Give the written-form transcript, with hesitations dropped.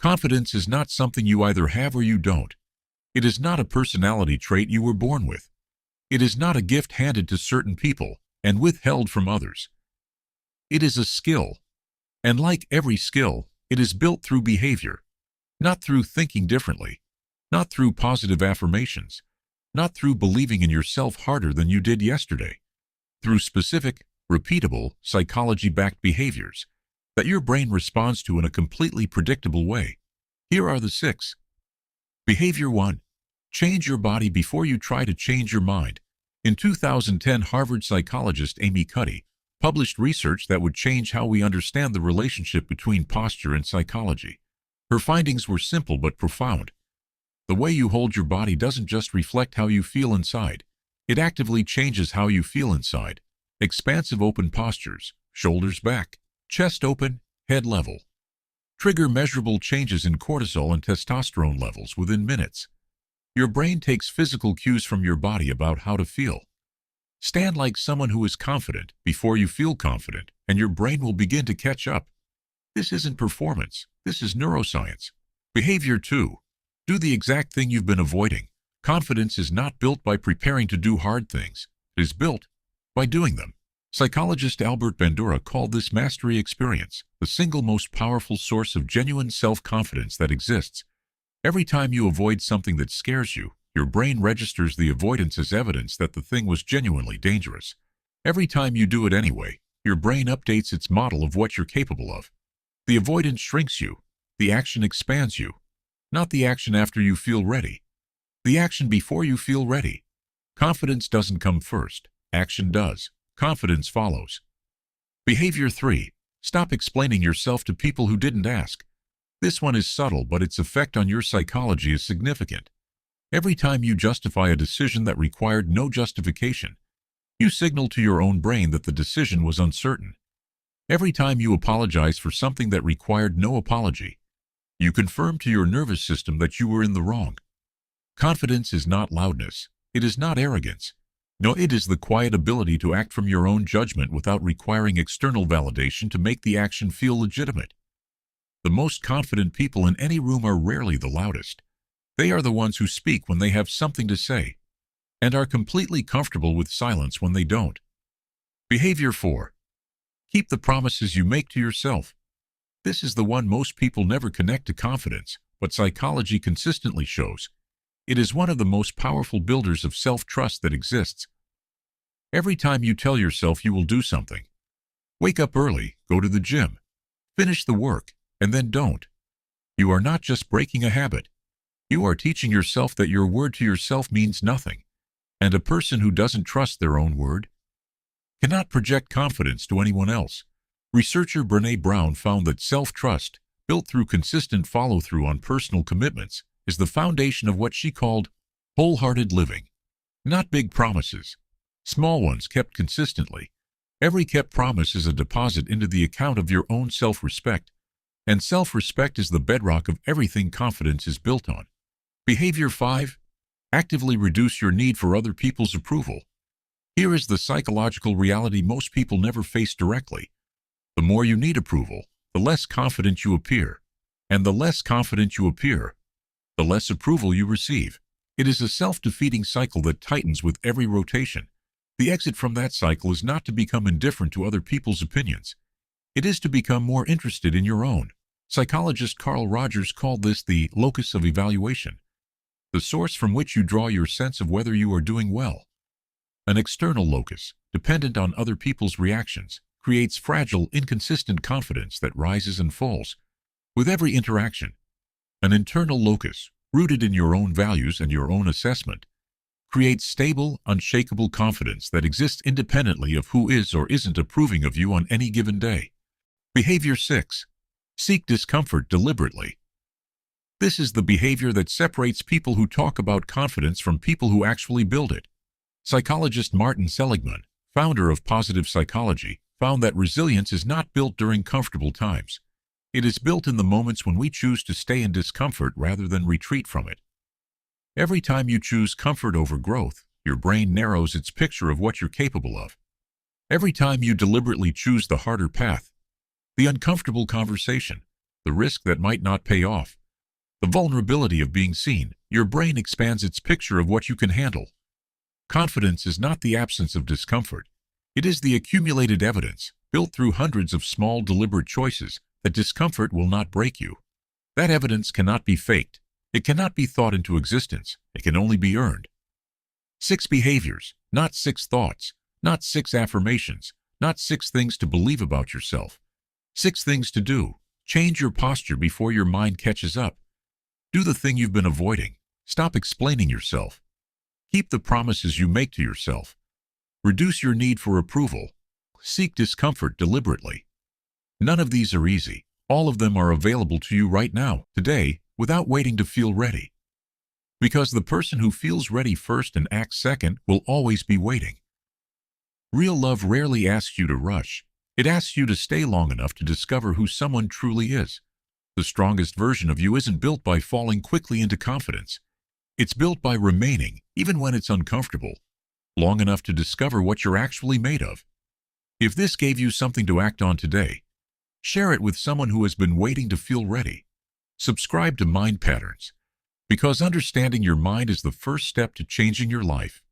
Confidence is not something you either have or you don't. It is not a personality trait you were born with. It is not a gift handed to certain people and withheld from others. It is a skill, and like every skill, it is built through behavior, not through thinking differently, not through positive affirmations, not through believing in yourself harder than you did yesterday, through specific, repeatable, psychology-backed behaviors that your brain responds to in a completely predictable way. Here are the 6. Behavior 1. Change your body before you try to change your mind. In 2010, Harvard psychologist Amy Cuddy published research that would change how we understand the relationship between posture and psychology. Her findings were simple but profound. The way you hold your body doesn't just reflect how you feel inside. It actively changes how you feel inside. Expansive open postures, shoulders back, chest open, head level, trigger measurable changes in cortisol and testosterone levels within minutes. Your brain takes physical cues from your body about how to feel. Stand like someone who is confident before you feel confident, and your brain will begin to catch up. This isn't performance. This is neuroscience. Behavior 2. Do the exact thing you've been avoiding. Confidence is not built by preparing to do hard things. It is built by doing them. Psychologist Bandura called this mastery experience the single most powerful source of genuine self-confidence that exists. Every time you avoid something that scares you, your brain registers the avoidance as evidence that the thing was genuinely dangerous. Every time you do it anyway, your brain updates its model of what you're capable of. The avoidance shrinks you. The action expands you. Not the action after you feel ready. The action before you feel ready. Confidence doesn't come first. Action does. Confidence follows. Behavior 3. Stop explaining yourself to people who didn't ask. This one is subtle, but its effect on your psychology is significant. Every time you justify a decision that required no justification, you signal to your own brain that the decision was uncertain. Every time you apologize for something that required no apology, you confirm to your nervous system that you were in the wrong. Confidence is not loudness. It is not arrogance. No, it is the quiet ability to act from your own judgment without requiring external validation to make the action feel legitimate. The most confident people in any room are rarely the loudest. They are the ones who speak when they have something to say, and are completely comfortable with silence when they don't. Behavior 4. Keep the promises you make to yourself. This is the one most people never connect to confidence, but psychology consistently shows. It is one of the most powerful builders of self-trust that exists. Every time you tell yourself you will do something, wake up early, go to the gym, finish the work, and then don't, you are not just breaking a habit. You are teaching yourself that your word to yourself means nothing, and a person who doesn't trust their own word cannot project confidence to anyone else. Researcher Brené Brown found that self-trust, built through consistent follow-through on personal commitments, is the foundation of what she called wholehearted living. Not big promises, small ones kept consistently. Every kept promise is a deposit into the account of your own self-respect, and self-respect is the bedrock of everything confidence is built on. Behavior 5. Actively reduce your need for other people's approval. Here is the psychological reality most people never face directly. The more you need approval, the less confident you appear. And the less confident you appear, the less approval you receive. It is a self-defeating cycle that tightens with every rotation. The exit from that cycle is not to become indifferent to other people's opinions. It is to become more interested in your own. Psychologist Carl Rogers called this the locus of evaluation, the source from which you draw your sense of whether you are doing well. An external locus, dependent on other people's reactions, creates fragile, inconsistent confidence that rises and falls with every interaction. An internal locus, rooted in your own values and your own assessment, creates stable, unshakable confidence that exists independently of who is or isn't approving of you on any given day. Behavior 6. Seek discomfort deliberately. This is the behavior that separates people who talk about confidence from people who actually build it. Psychologist Martin Seligman, founder of positive psychology, found that resilience is not built during comfortable times. It is built in the moments when we choose to stay in discomfort rather than retreat from it. Every time you choose comfort over growth, your brain narrows its picture of what you're capable of. Every time you deliberately choose the harder path, the uncomfortable conversation, the risk that might not pay off, the vulnerability of being seen. Your brain expands its picture of what you can handle. Confidence is not the absence of discomfort. It is the accumulated evidence, built through hundreds of small, deliberate choices, that discomfort will not break you. That evidence cannot be faked. It cannot be thought into existence. It can only be earned. 6 behaviors, not 6 thoughts, not 6 affirmations, not 6 things to believe about yourself. 6 things to do. Change your posture before your mind catches up. Do the thing you've been avoiding. Stop explaining yourself. Keep the promises you make to yourself. Reduce your need for approval. Seek discomfort deliberately. None of these are easy. All of them are available to you right now, today, without waiting to feel ready. Because the person who feels ready first and acts second will always be waiting. Real love rarely asks you to rush. It asks you to stay long enough to discover who someone truly is. The strongest version of you isn't built by falling quickly into confidence. It's built by remaining, even when it's uncomfortable, long enough to discover what you're actually made of. If this gave you something to act on today, share it with someone who has been waiting to feel ready. Subscribe to Mind Patterns, because understanding your mind is the first step to changing your life.